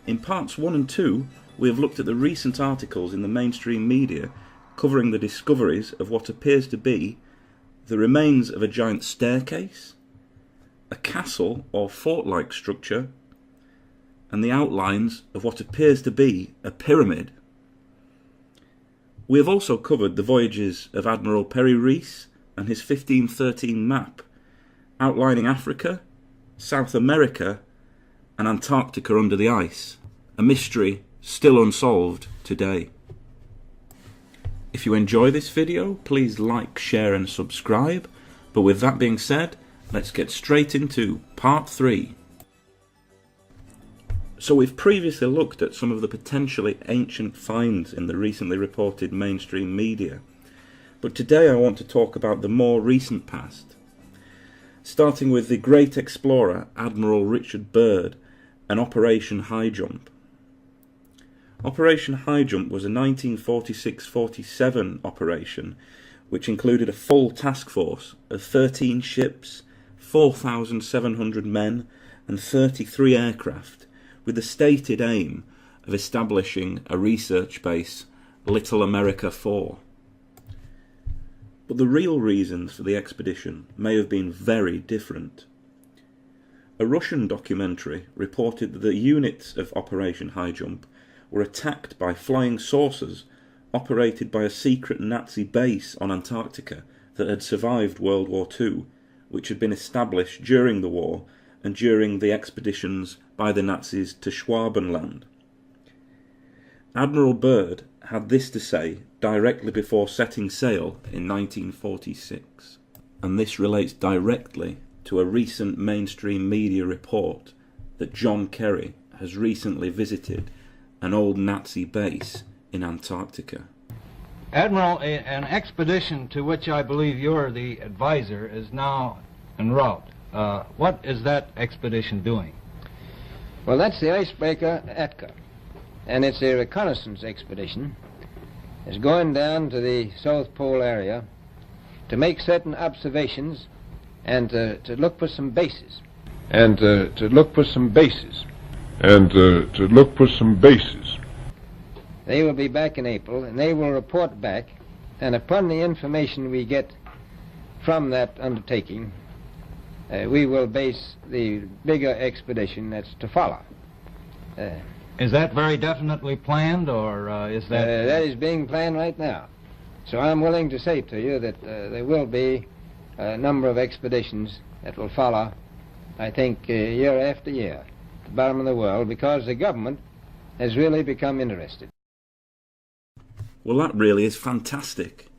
In parts 1 and 2, we have looked at the recent articles in the mainstream media covering the discoveries of what appears to be the remains of a giant staircase, a castle or fort-like structure, and the outlines of what appears to be a pyramid. We have also covered the voyages of Admiral Perry Rees and his 1513 map, outlining Africa, South America, and Antarctica under the ice, a mystery still unsolved today. If you enjoy this video, please like, share and subscribe. But with that being said, let's get straight into part 3. So we've previously looked at some of the potentially ancient finds in the recently reported mainstream media. But today I want to talk about the more recent past, starting with the great explorer Admiral Richard Byrd and Operation High Jump. Operation High Jump was a 1946-47 operation which included a full task force of 13 ships, 4,700 men and 33 aircraft, with the stated aim of establishing a research base, Little America 4. But the real reasons for the expedition may have been very different. A Russian documentary reported that the units of Operation High Jump were attacked by flying saucers operated by a secret Nazi base on Antarctica that had survived World War II, which had been established during the war and during the expeditions by the Nazis to Schwabenland. Admiral Byrd had this to say directly before setting sail in 1946, and this relates directly to a recent mainstream media report that John Kerry has recently visited an old Nazi base in Antarctica. Admiral, an expedition to which I believe you're the advisor is now en route. What is that expedition doing? Well, that's the icebreaker N.A.S.A, and it's a reconnaissance expedition. It's going down to the South Pole area to make certain observations and to look for some bases. They will be back in April, and they will report back, and upon the information we get from that undertaking, we will base the bigger expedition that's to follow. Is that very definitely planned, or is that... That is being planned right now. So I'm willing to say to you that there will be a number of expeditions that will follow, I think, year after year, at the bottom of the world, because the government has really become interested. Well, that really is fantastic.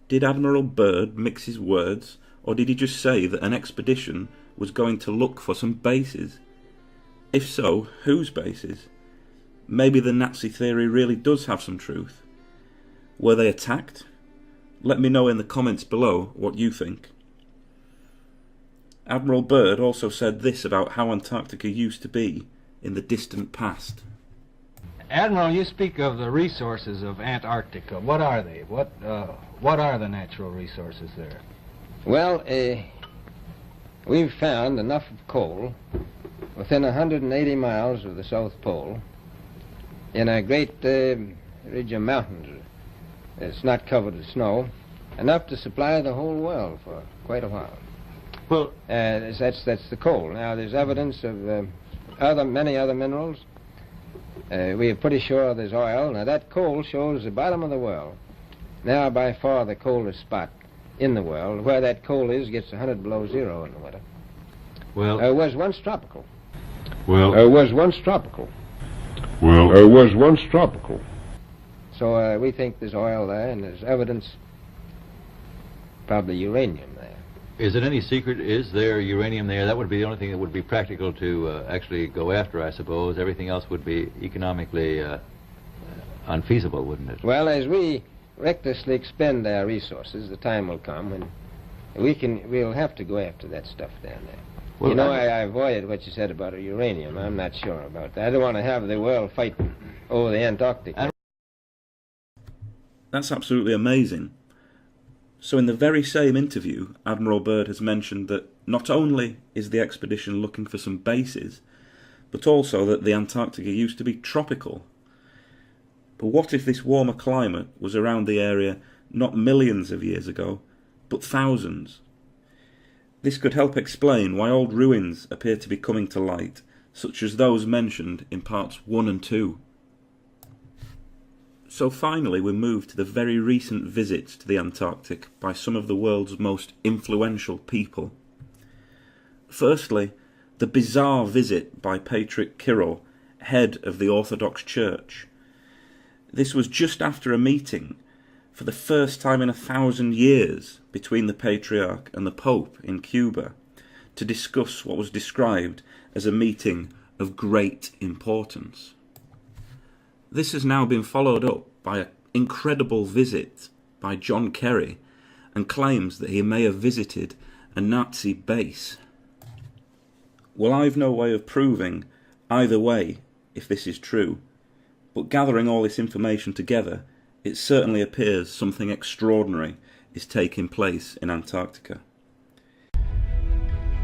Did Admiral Byrd mix his words, or did he just say that an expedition was going to look for some bases? If so, whose bases? Maybe the Nazi theory really does have some truth. Were they attacked? Let me know in the comments below what you think. Admiral Byrd also said this about how Antarctica used to be in the distant past. Admiral, you speak of the resources of Antarctica. What are they? What are the natural resources there? Well, we've found enough of coal within 180 miles of the South Pole in a great ridge of mountains. It's not covered with snow, enough to supply the whole world for quite a while. Well, that's the coal. Now, there's evidence of many other minerals. We are pretty sure there's oil. Now, that coal shows the bottom of the world. Now, by far the coldest spot in the world. Where that coal is gets 100 below zero in the winter. Well, It was once tropical. So we think there's oil there, and there's evidence, probably uranium there. Is it any secret? Is there uranium there? That would be the only thing that would be practical to actually go after, I suppose. Everything else would be economically unfeasible, wouldn't it? Well, as we recklessly expend our resources, the time will come when we'll have to go after that stuff down there. Well, you know, I avoided what you said about uranium. I'm not sure about that. I don't want to have the world fighting over the Antarctica. That's absolutely amazing. So in the very same interview, Admiral Byrd has mentioned that not only is the expedition looking for some bases, but also that the Antarctica used to be tropical. But what if this warmer climate was around the area not millions of years ago, but thousands? This could help explain why old ruins appear to be coming to light, such as those mentioned in parts 1 and 2. So finally we move to the very recent visits to the Antarctic by some of the world's most influential people. Firstly, the bizarre visit by Patriarch Kirill, head of the Orthodox Church. This was just after a meeting, for the first time in 1,000 years, between the Patriarch and the Pope in Cuba, to discuss what was described as a meeting of great importance. This has now been followed up by an incredible visit by John Kerry, and claims that he may have visited a Nazi base. Well, I've no way of proving either way if this is true, but gathering all this information together, it certainly appears something extraordinary is taking place in Antarctica.